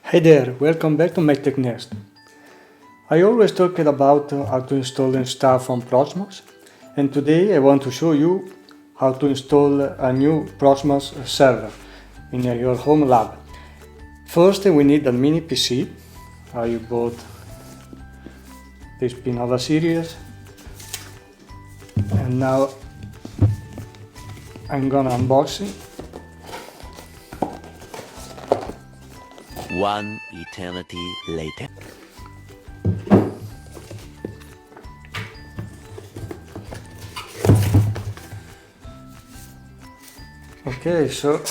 Hey there, welcome back to MyTechNest. I always talk about how to install and stuff on Proxmox, and today I want to show you how to install a new Proxmox server in your home lab. First we need a mini PC. I bought this Pinova series, and now I'm gonna unbox it. One eternity later. Okay, so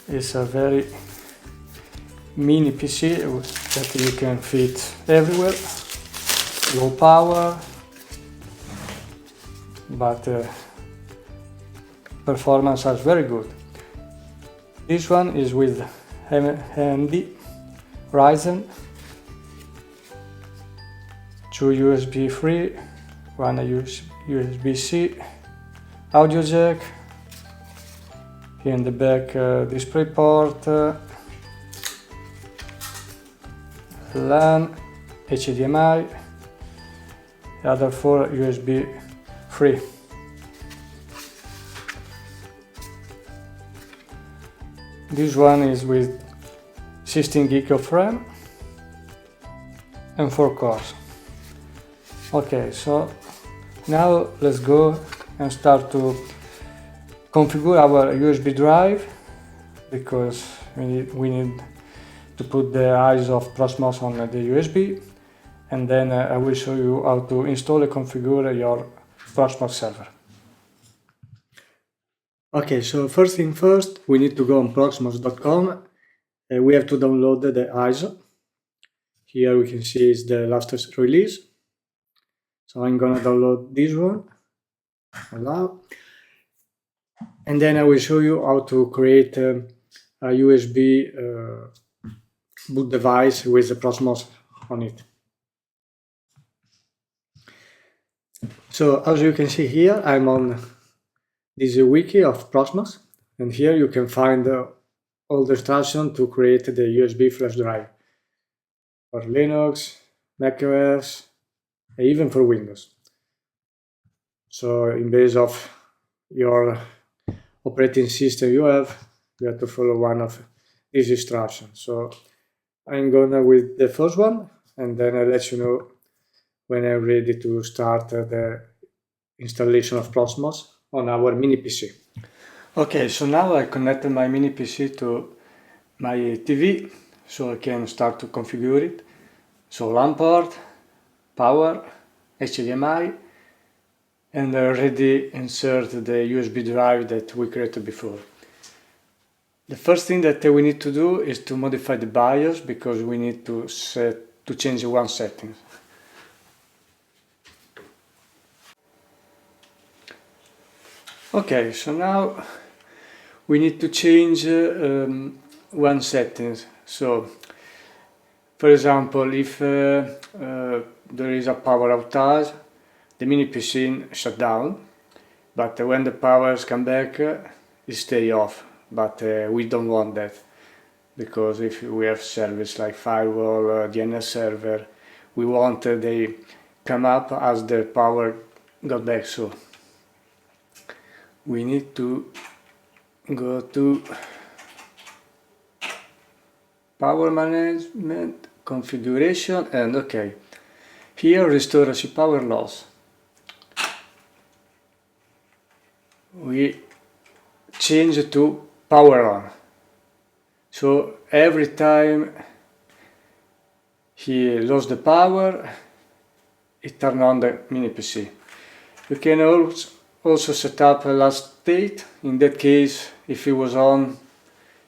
it's a very mini PC that you can fit everywhere. Low power, but performance is very good. This one is with AMD Ryzen, 2 USB 3, one USB-C, audio jack, here in the back display port, LAN, HDMI, the other 4 USB 3. This one is with 16 GB of RAM and 4 cores. Okay, so now let's go and start to configure our USB drive, because we need to put the eyes of Proxmox on the USB, and then I will show you how to install and configure your Proxmox server. Okay, so first thing first, we need to go on proxmox.com. We have to download the ISO. Here we can see it's the latest release. So I'm gonna download this one. Allow. And then I will show you how to create a USB boot device with the Proxmox on it. So as you can see here, I'm on this wiki of Proxmox, and here you can find all the instructions to create the USB flash drive for Linux, macOS, and even for Windows. So in base of your operating system you have to follow one of these instructions. So I'm gonna with the first one, and then I'll let you know when I'm ready to start the installation of Proxmox on our mini PC. Okay, so now I connected my mini PC to my TV, so I can start to configure it. So LAN port, power, HDMI, and already insert the USB drive that we created before. The first thing that we need to do is to modify the BIOS, because we need to change one setting. Okay, so now we need to change one setting. So, for example, if there is a power outage, the mini PC shut down, but when the powers come back, it stay off. But we don't want that, because if we have service like firewall, DNS server, we want they come up as the power got back. So we need to go to power management, configuration, and okay, here restore AC power loss. We change it to power on. So every time he lost the power, it turn on the mini PC. You can also set up a last state. In that case, if it was on,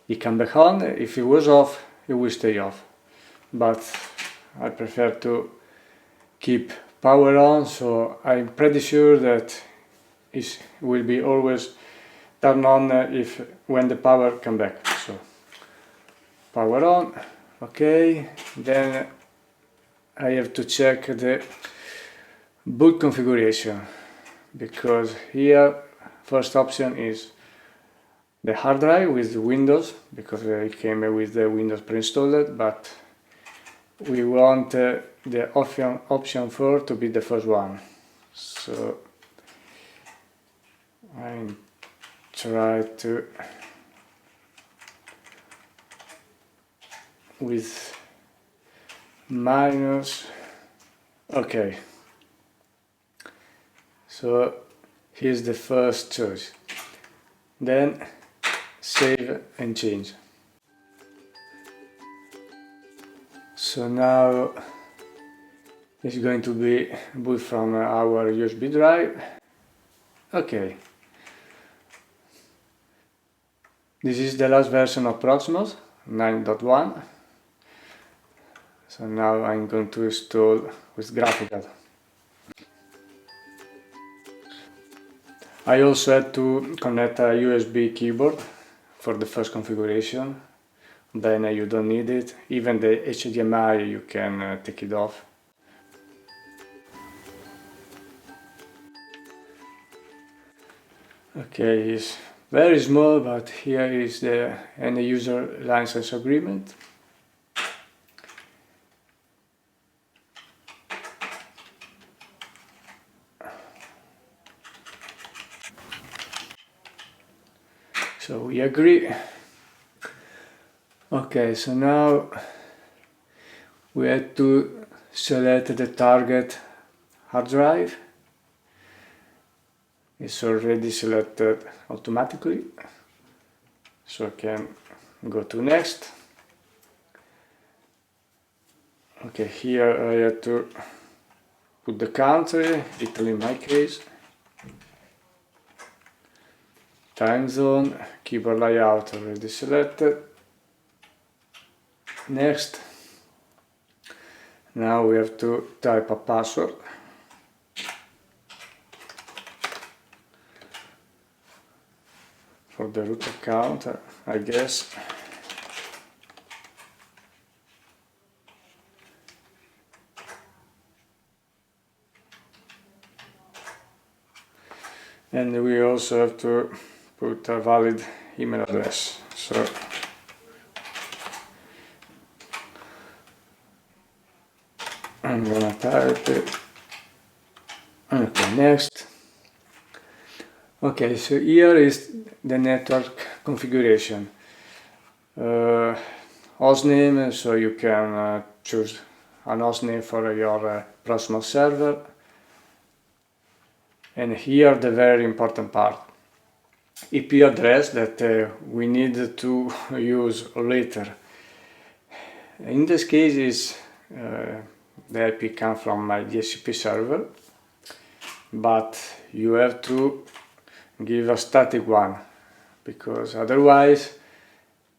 it come back on. If it was off, it will stay off. But I prefer to keep power on, so I'm pretty sure that it will be always turn on when the power come back. So power on. Okay, then I have to check the boot configuration, because here first option is the hard drive with Windows, because it came with the Windows pre-installed, but we want the option 4 to be the first one. So I try to with minus. Okay, so here's the first choice. Then save and change. So now it's going to be boot from our USB drive. Okay. This is the last version of Proxmox 9.1. So now I'm going to install with graphical. I also had to connect a USB keyboard for the first configuration. Then you don't need it. Even the HDMI you can take it off. Okay, it's very small, but here is the end user license agreement. So we agree. Okay, so now we have to select the target hard drive. It's already selected automatically, so I can go to next. Okay, here I have to put the country, Italy in my case, time zone, keyboard layout already selected. Next. Now we have to type a password. For the root account, I guess. And we also have to put a valid email address. So I'm gonna type it. Okay, next. Okay, so here is the network configuration. Hostname, so you can choose an hostname for your Proxmox server. And here the very important part, IP address that we need to use later. In this case is the IP comes from my DHCP server, but you have to give a static one, because otherwise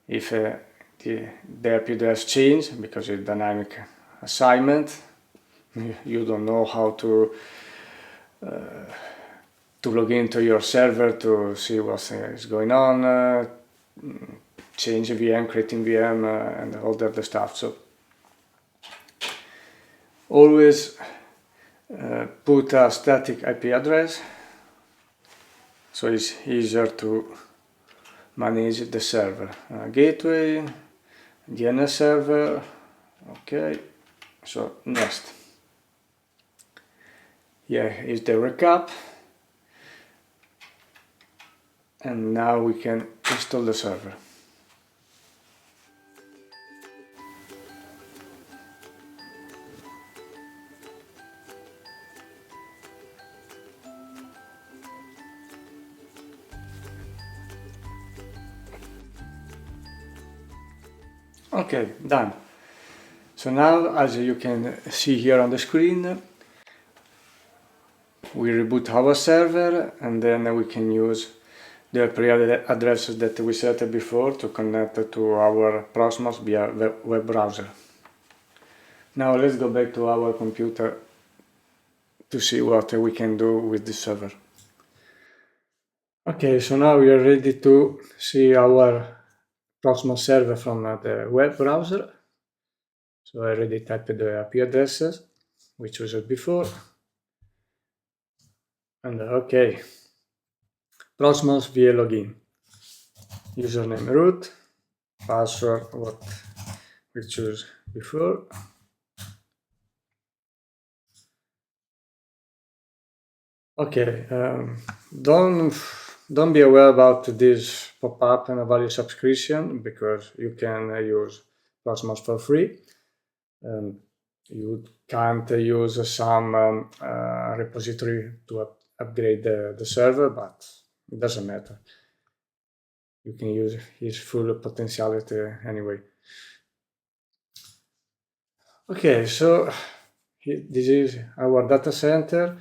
if the IP address changes, because it's dynamic assignment, you don't know how to log into your server to see what is going on, change VM, creating VM, and all the other stuff. So always put a static IP address, so it's easier to manage the server. Gateway, DNS server. Okay, so next. Here is the recap. And now we can install the server. Okay, done. So now, as you can see here on the screen, we reboot our server, and then we can use the IP addresses that we set before to connect to our Proxmox via web browser. Now let's go back to our computer to see what we can do with this server. Okay, so now we are ready to see our Proxmox server from the web browser. So I already typed the IP addresses, which was before. And okay, Proxmox VE login. username root, password what we choose before. Okay, don't be aware about this pop-up and value subscription, because you can use Proxmox for free. You can't use some repository to upgrade the server, but it doesn't matter. You can use his full potentiality anyway. Okay, so this is our data center.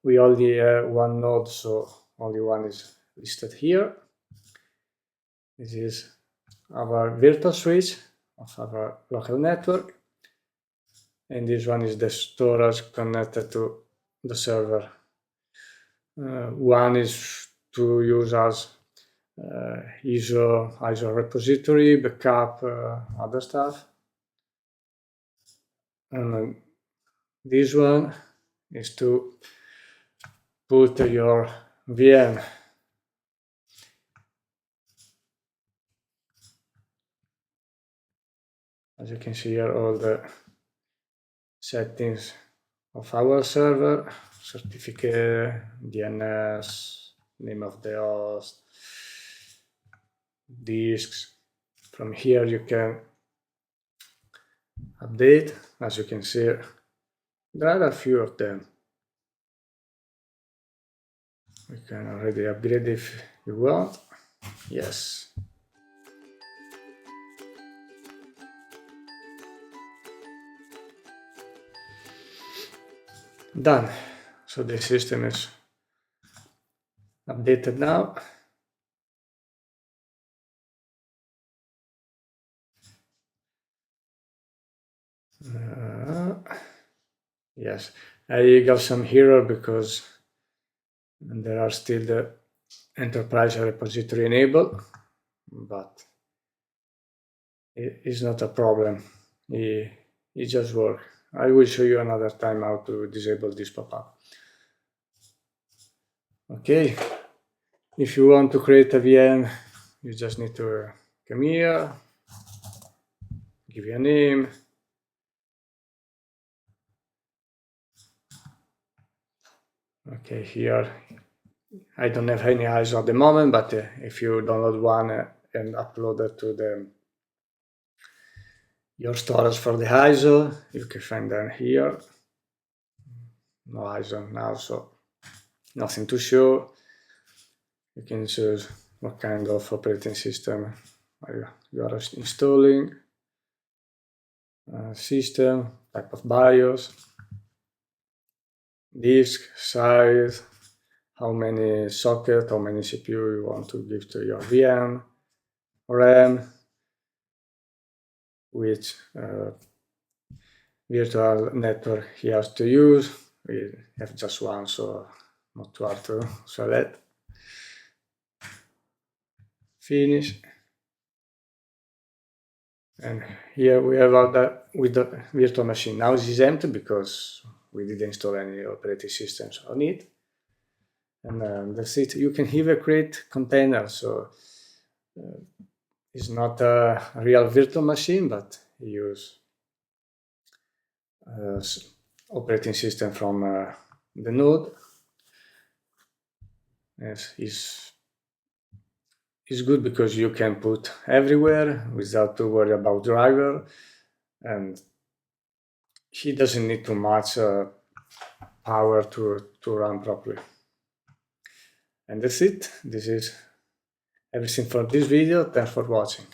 We only have one node, so only one is listed here. This is our virtual switch of our local network. And this one is the storage connected to the server. One is to use as ISO repository, backup, other stuff. And this one is to put your VM. As you can see here, all the settings of our server, certificate, DNS, name of the host, disks. From here you can update. As you can see, there are a few of them. We can already upgrade if you want. Yes. Done. So the system is updated now. Yes, I got some error because there are still the enterprise repository enabled, but it's not a problem. It just works. I will show you another time how to disable this pop-up. Okay, if you want to create a VM, you just need to come here, give you a name, okay, here I don't have any ISO at the moment, but if you download one and upload it to your storage for the ISO, you can find them here. No ISO now, so nothing to show. You can choose what kind of operating system you are installing, system, type of BIOS, disk, size, how many sockets, how many CPU you want to give to your VM, RAM, which virtual network he has to use. We have just one, so not too hard to select. Finish. And here we have that with the virtual machine. Now this is empty because we didn't install any operating systems on it. And that's it. You can even create containers. So it's not a real virtual machine, but you use operating system from the node. Yes, it's good because you can put everywhere without to worry about driver, and he doesn't need too much power to run properly. And that's it. This is everything for this video. Thanks for watching.